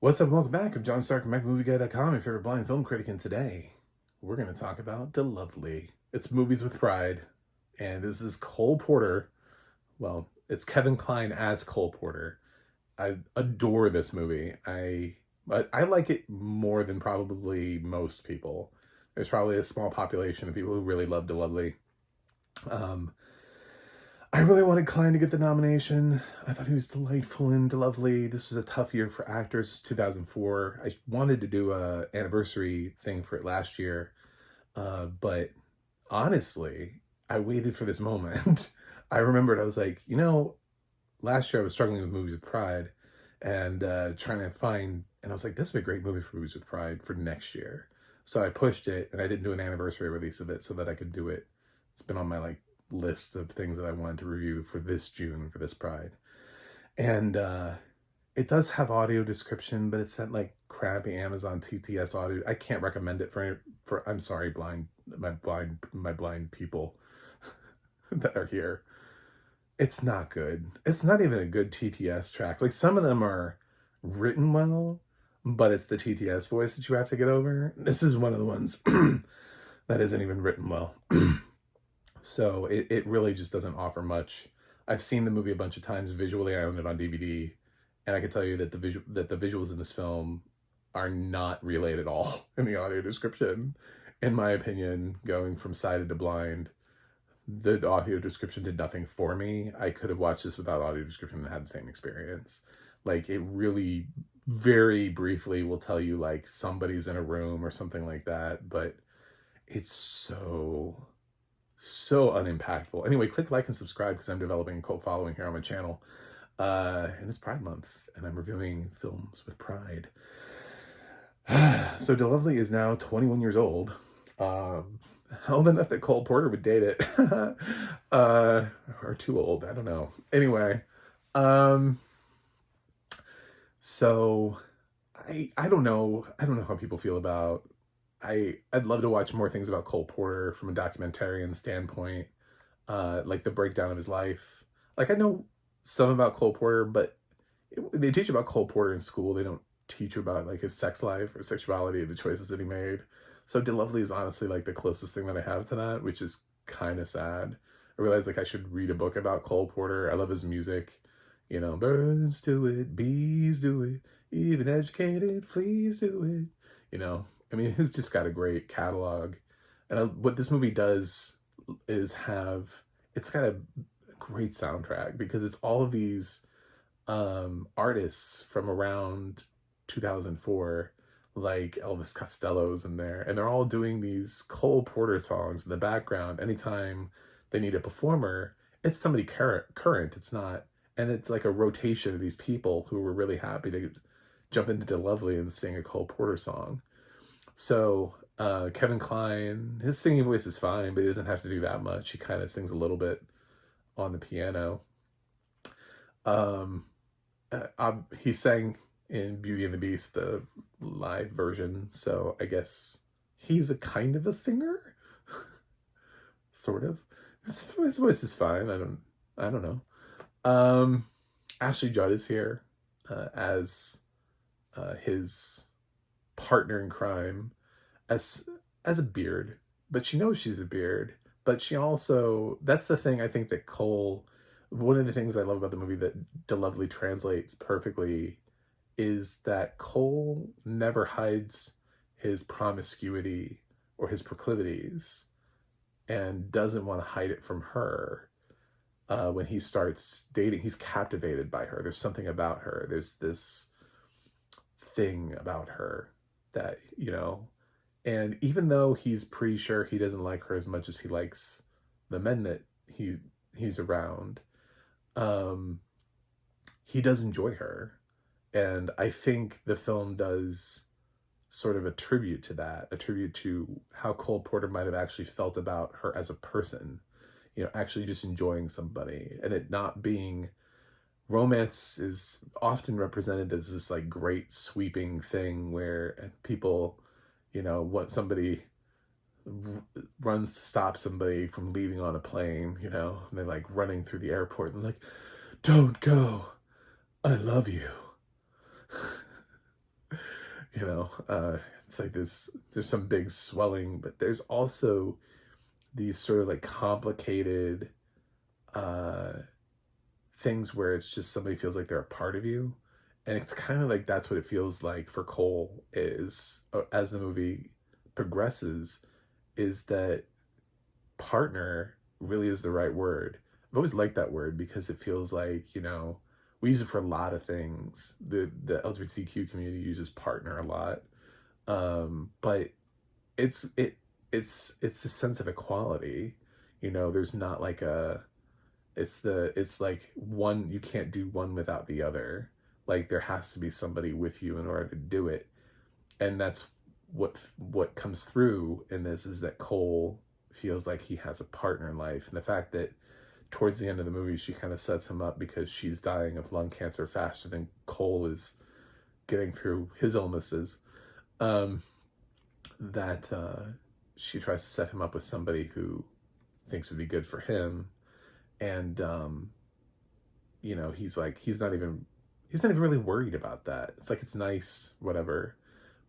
What's up? Welcome back. I'm John Stark from MacMovieGuy.com, your favorite blind film critic, and today we're going to talk about The Lovely. It's Movies with Pride, and this is Cole Porter. Well, it's Kevin Kline as Cole Porter. I adore this movie. I like it more than probably most people. There's probably a small population of people who really love The Lovely. Um, I really wanted Kline to get the nomination. I thought he was delightful and lovely. This was a tough year for actors, 2004. I wanted to do a anniversary thing for it last year, but honestly, I waited for this moment. I remembered, I was like, last year I was struggling with Movies with Pride and trying to find, and I was like, this would be a great movie for Movies with Pride for next year. So I pushed it, and I didn't do an anniversary release of it so that I could do it. It's been on my list of things that I wanted to review for this June for this Pride. And it does have audio description, but it's that crappy Amazon TTS audio. I can't recommend it for I'm sorry, my blind people that are here. It's not good. It's not even a good TTS track. Like, some of them are written well, but it's the TTS voice that you have to get over. This is one of the ones that isn't even written well. So it really just doesn't offer much. I've seen the movie a bunch of times visually. I own it on DVD, and I can tell you that the visuals in this film are not relayed at all in the audio description. In my opinion, going from sighted to blind, the audio description did nothing for me. I could have watched this without audio description and had the same experience. It really very briefly will tell you somebody's in a room or something like that, but it's so unimpactful. Anyway, click like and subscribe because I'm developing a cult following here on my channel. And it's Pride Month, and I'm reviewing films with pride. So DeLovely is now 21 years old. Old enough that Cole Porter would date it. Or too old, I don't know. Anyway, so I don't know how people feel about. I'd love to watch more things about Cole Porter from a documentarian standpoint, like the breakdown of his life. I know some about Cole Porter, but they teach about Cole Porter in school. They don't teach you about his sex life or sexuality, the choices that he made. So DeLovely is honestly the closest thing that I have to that, which is kind of sad. I realized I should read a book about Cole Porter. I love his music. Birds do it, bees do it, even educated fleas do it. He's just got a great catalog. And what this movie does is it's got a great soundtrack because it's all of these artists from around 2004, like Elvis Costello's in there, and they're all doing these Cole Porter songs in the background. Anytime they need a performer, it's somebody current. It's not, and it's a rotation of these people who were really happy to jump into DeLovely and sing a Cole Porter song. So Kevin Kline, his singing voice is fine, but he doesn't have to do that much. He kind of sings a little bit on the piano. He sang in Beauty and the Beast, the live version, so I guess he's a kind of a singer, sort of. His voice is fine. I don't know. Ashley Judd is here as his partner in crime, as a beard, but she knows she's a beard. But she also, that's the thing I think that Cole, one of the things I love about the movie that DeLovely translates perfectly is that Cole never hides his promiscuity or his proclivities and doesn't want to hide it from her. When he starts dating, he's captivated by her. There's something about her. There's this thing about her that, and even though he's pretty sure he doesn't like her as much as he likes the men that he's around, he does enjoy her. And I think the film does sort of a tribute to how Cole Porter might have actually felt about her as a person, actually just enjoying somebody, and it not being, romance is often represented as this great sweeping thing where people, want somebody runs to stop somebody from leaving on a plane, and they're running through the airport and don't go, I love you. It's like there's some big swelling, but there's also these sort of like complicated uh things where it's just somebody feels like they're a part of you. And it's kind of like that's what it feels like for Cole is as the movie progresses, is that partner really is the right word. I've always liked that word because it feels like, we use it for a lot of things. The LGBTQ community uses partner a lot. But it's it it's the sense of equality. There's not like it's like one, you can't do one without the other. Like there has to be somebody with you in order to do it. And that's what comes through in this, is that Cole feels like he has a partner in life. And the fact that towards the end of the movie she kind of sets him up because she's dying of lung cancer faster than Cole is getting through his illnesses, that she tries to set him up with somebody who thinks would be good for him. And he's not even really worried about that. It's like, it's nice, whatever,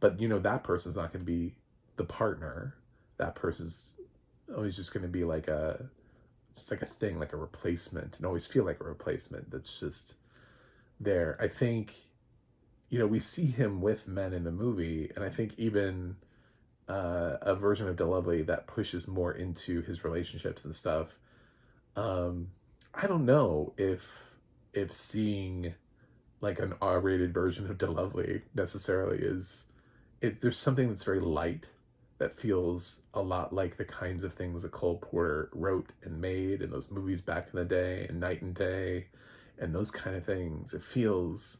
but that person's not going to be the partner. That person's always just going to be like just like a thing, like a replacement, and always feel like a replacement that's just there. I think we see him with men in the movie, and I think even a version of DeLovely that pushes more into his relationships and stuff. I don't know if seeing like an R-rated version of DeLovely necessarily there's something that's very light that feels a lot like the kinds of things that Cole Porter wrote and made in those movies back in the day, and Night and Day, and those kind of things. It feels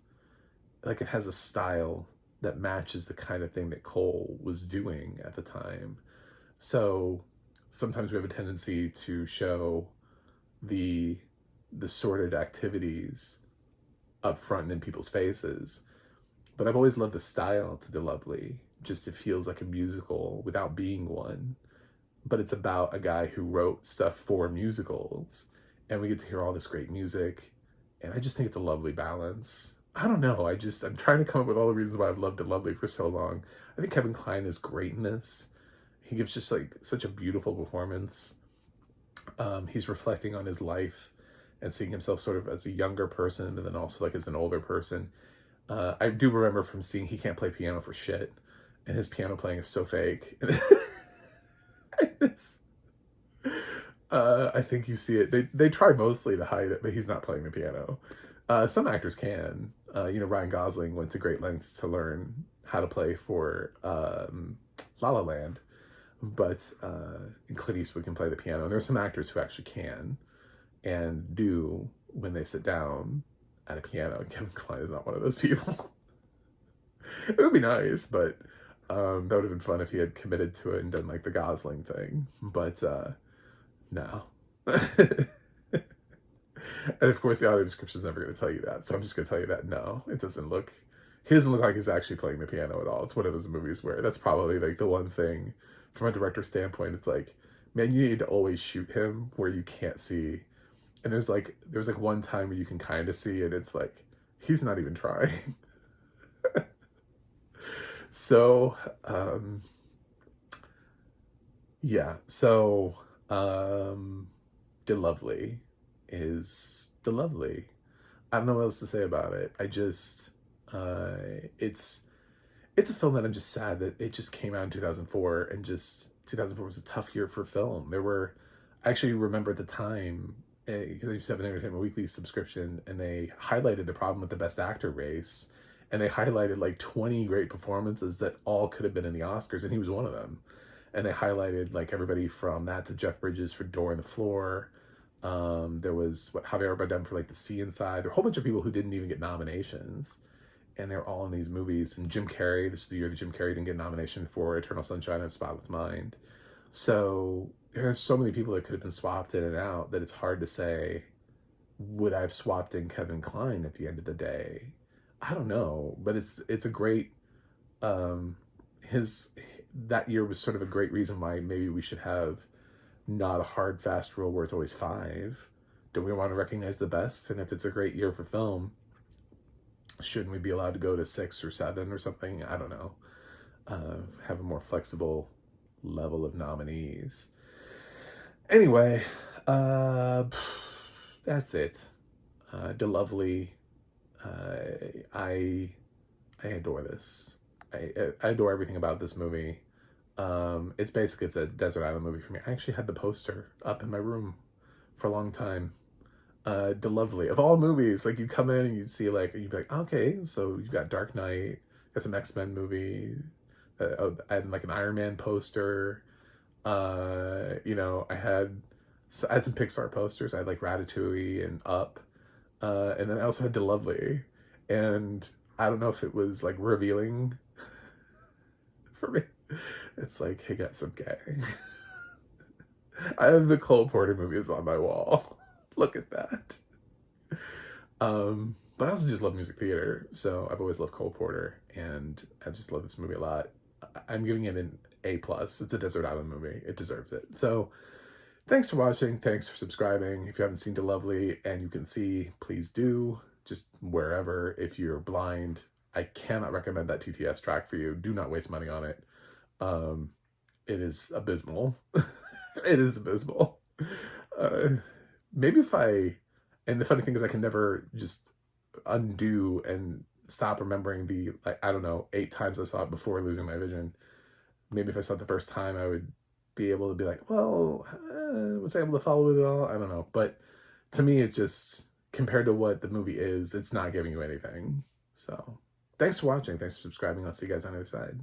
like it has a style that matches the kind of thing that Cole was doing at the time. So sometimes we have a tendency to show the sordid activities up front and in people's faces. But I've always loved the style to DeLovely. Just, it feels like a musical without being one. But it's about a guy who wrote stuff for musicals, and we get to hear all this great music. And I just think it's a lovely balance. I don't know. I'm trying to come up with all the reasons why I've loved DeLovely for so long. I think Kevin Kline is great in this. He gives just like such a beautiful performance. He's reflecting on his life and seeing himself sort of as a younger person, and then also like as an older person. I do remember from seeing he can't play piano for shit, and his piano playing is so fake. I think you see it. They try mostly to hide it, but he's not playing the piano. Some actors can. Ryan Gosling went to great lengths to learn how to play for La La Land, but Clint Eastwood can play the piano. And there are some actors who actually can and do when they sit down at a piano. And Kevin Kline is not one of those people. It would be nice, but that would have been fun if he had committed to it and done like the Gosling thing. But no. And of course the audio description is never going to tell you that, so I'm just going to tell you that no, he doesn't look like he's actually playing the piano at all. It's one of those movies where that's probably like the one thing from a director's standpoint. It's like, man, you need to always shoot him where you can't see. And there's like one time where you can kind of see, and it's like he's not even trying. So DeLovely is DeLovely. I don't know what else to say about it. It's a film that I'm just sad that it just came out in 2004, and just 2004 was a tough year for film. I actually remember at the time, because I used to have an Entertainment Weekly subscription, and they highlighted the problem with the Best Actor race, and they highlighted like 20 great performances that all could have been in the Oscars, and he was one of them. And they highlighted like everybody from that to Jeff Bridges for Door on the Floor. There was Javier Bardem for like The Sea Inside. There were a whole bunch of people who didn't even get nominations, and they're all in these movies. And Jim Carrey, this is the year that Jim Carrey didn't get a nomination for Eternal Sunshine of the Spotless Mind. So there are so many people that could have been swapped in and out that it's hard to say, would I have swapped in Kevin Kline at the end of the day? I don't know, but it's a great, that year was sort of a great reason why maybe we should have not a hard, fast rule where it's always 5. Do we want to recognize the best? And if it's a great year for film, Shouldn't we be allowed to go to 6 or 7 or something? I don't know. Have a more flexible level of nominees. Anyway, uh, that's it. DeLovely, I adore this. I adore everything about this movie. It's a desert island movie for me. I actually had the poster up in my room for a long time. DeLovely, of all movies, like you come in and you see like you'd be like, okay, so you've got Dark Knight, got some X-Men movie. I had like an Iron Man poster. I had some Pixar posters. I had like Ratatouille and Up, and then I also had DeLovely, and I don't know if it was like revealing for me. It's like, hey guys, I'm gay. I have the Cole Porter movies on my wall. Look at that. But I also just love music theater, so I've always loved Cole Porter, and I just love this movie a lot. I'm giving it an A+. It's a desert island movie. It deserves it. So thanks for watching. Thanks for subscribing. If you haven't seen DeLovely and you can see, please do. Just wherever. If you're blind, I cannot recommend that TTS track for you. Do not waste money on it. It is abysmal. It is abysmal. Maybe and the funny thing is I can never just undo and stop remembering the, like, I don't know, 8 times I saw it before losing my vision. Maybe if I saw it the first time, I would be able to be like, well, was I able to follow it at all? I don't know. But to me, it just, compared to what the movie is, it's not giving you anything. So thanks for watching. Thanks for subscribing. I'll see you guys on the other side.